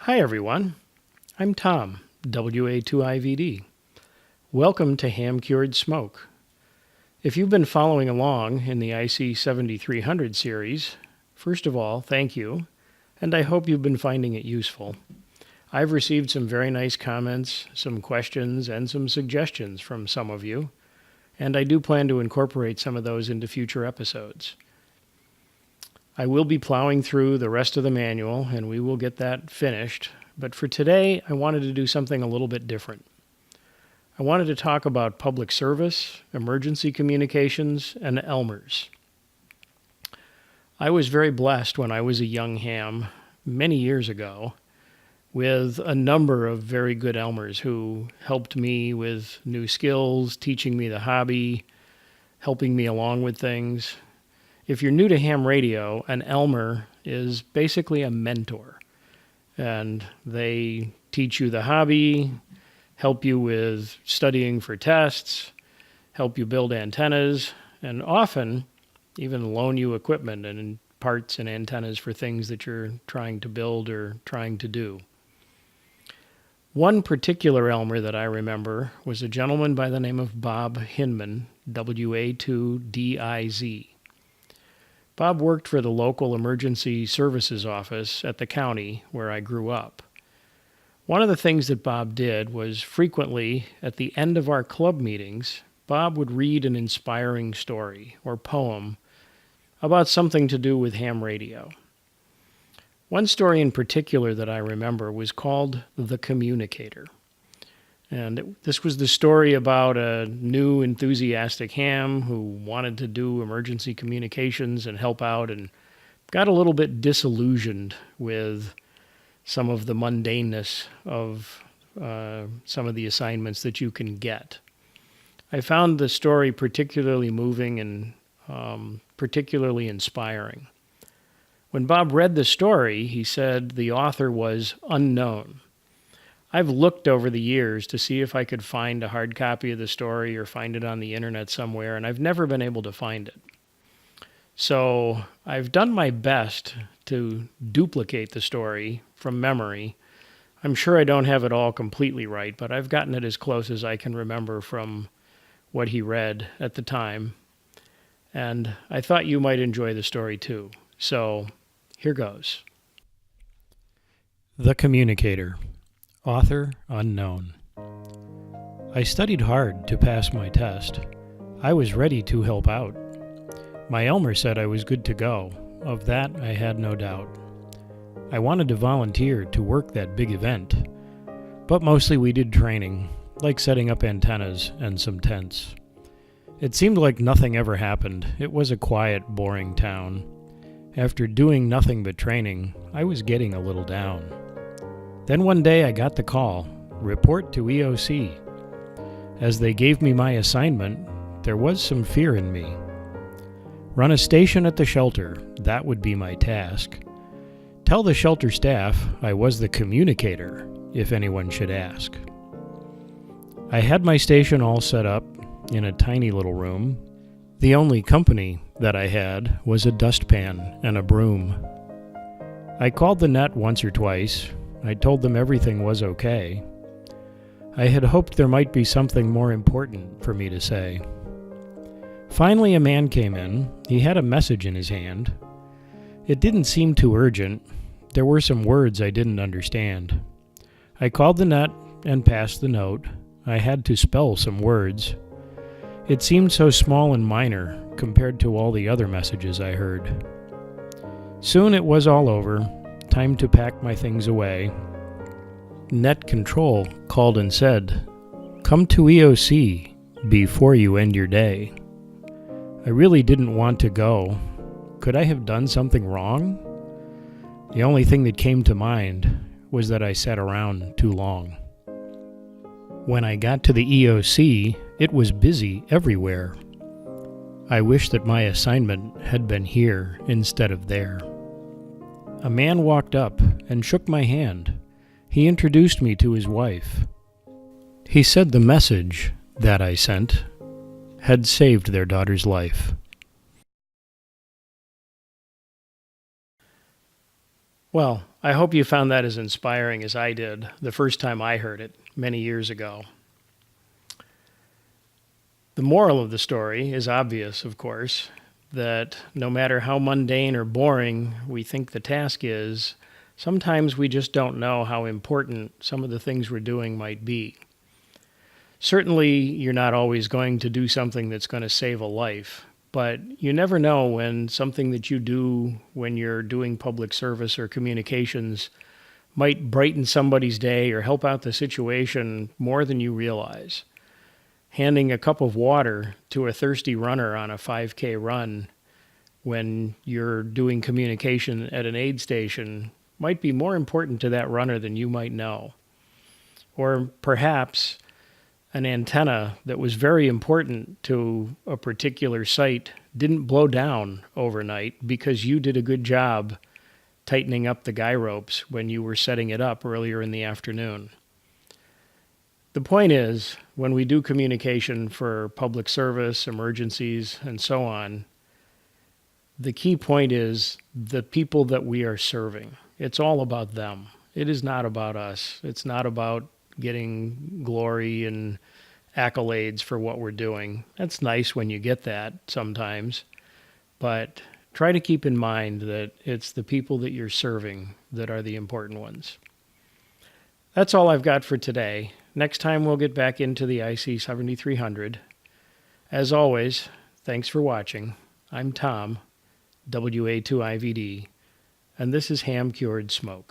Hi everyone, I'm Tom, WA2IVD. Welcome to HamCuredSmoke. If you've been following along in the IC 7300 series, first of all, thank you, and I hope you've been finding it useful. I've received some very nice comments, some questions, and some suggestions from some of you, and I do plan to incorporate some of those into future episodes. I will be plowing through the rest of the manual, and we will get that finished, but for today, I wanted to do something a little bit different. I wanted to talk about public service, emergency communications, and Elmers. I was very blessed when I was a young ham many years ago with a number of very good Elmers who helped me with new skills, teaching me the hobby, helping me along with things. If you're new to ham radio, an Elmer is basically a mentor, and they teach you the hobby, help you with studying for tests, help you build antennas, and often even loan you equipment and parts and antennas for things that you're trying to build or trying to do. One particular Elmer that I remember was a gentleman by the name of Bob Hinman, WA2DIZ. Bob worked for the local emergency services office at the county where I grew up. One of the things that Bob did was frequently, at the end of our club meetings, Bob would read an inspiring story or poem about something to do with ham radio. One story in particular that I remember was called The Communicator. And this was the story about a new enthusiastic ham who wanted to do emergency communications and help out and got a little bit disillusioned with some of the mundaneness of some of the assignments that you can get. I found the story particularly moving and particularly inspiring. When Bob read the story, he said the author was unknown. I've looked over the years to see if I could find a hard copy of the story or find it on the internet somewhere, and I've never been able to find it. So I've done my best to duplicate the story from memory. I'm sure I don't have it all completely right, but I've gotten it as close as I can remember from what he read at the time. And I thought you might enjoy the story too. So here goes. The Communicator. Author unknown. I studied hard to pass my test. I was ready to help out. My Elmer said I was good to go. Of that, I had no doubt. I wanted to volunteer to work that big event, but mostly we did training, like setting up antennas and some tents. It seemed like nothing ever happened. It was a quiet, boring town. After doing nothing but training, I was getting a little down. Then one day I got the call, report to EOC. As they gave me my assignment, there was some fear in me. Run a station at the shelter, that would be my task. Tell the shelter staff I was the communicator, if anyone should ask. I had my station all set up in a tiny little room. The only company that I had was a dustpan and a broom. I called the net once or twice. I told them everything was okay. I had hoped there might be something more important for me to say. Finally, a man came in. He had a message in his hand. It didn't seem too urgent. There were some words I didn't understand. I called the net and passed the note. I had to spell some words. It seemed so small and minor compared to all the other messages I heard. Soon it was all over. Time to pack my things away. Net Control called and said, "Come to EOC before you end your day." I really didn't want to go. Could I have done something wrong? The only thing that came to mind was that I sat around too long. When I got to the EOC, it was busy everywhere. I wish that my assignment had been here instead of there. A man walked up and shook my hand. He introduced me to his wife. He said the message that I sent had saved their daughter's life. Well, I hope you found that as inspiring as I did the first time I heard it many years ago. The moral of the story is obvious, of course, that no matter how mundane or boring we think the task is, sometimes we just don't know how important some of the things we're doing might be. Certainly, you're not always going to do something that's going to save a life, but you never know when something that you do when you're doing public service or communications might brighten somebody's day or help out the situation more than you realize. Handing a cup of water to a thirsty runner on a 5K run when you're doing communication at an aid station might be more important to that runner than you might know. Or perhaps an antenna that was very important to a particular site didn't blow down overnight because you did a good job tightening up the guy ropes when you were setting it up earlier in the afternoon. The point is, when we do communication for public service, emergencies, and so on, the key point is the people that we are serving. It's all about them. It is not about us. It's not about getting glory and accolades for what we're doing. That's nice when you get that sometimes, but try to keep in mind that it's the people that you're serving that are the important ones. That's all I've got for today. Next time we'll get back into the IC 7300. As always, thanks for watching. I'm Tom, WA2IVD, and this is HamCuredSmoke.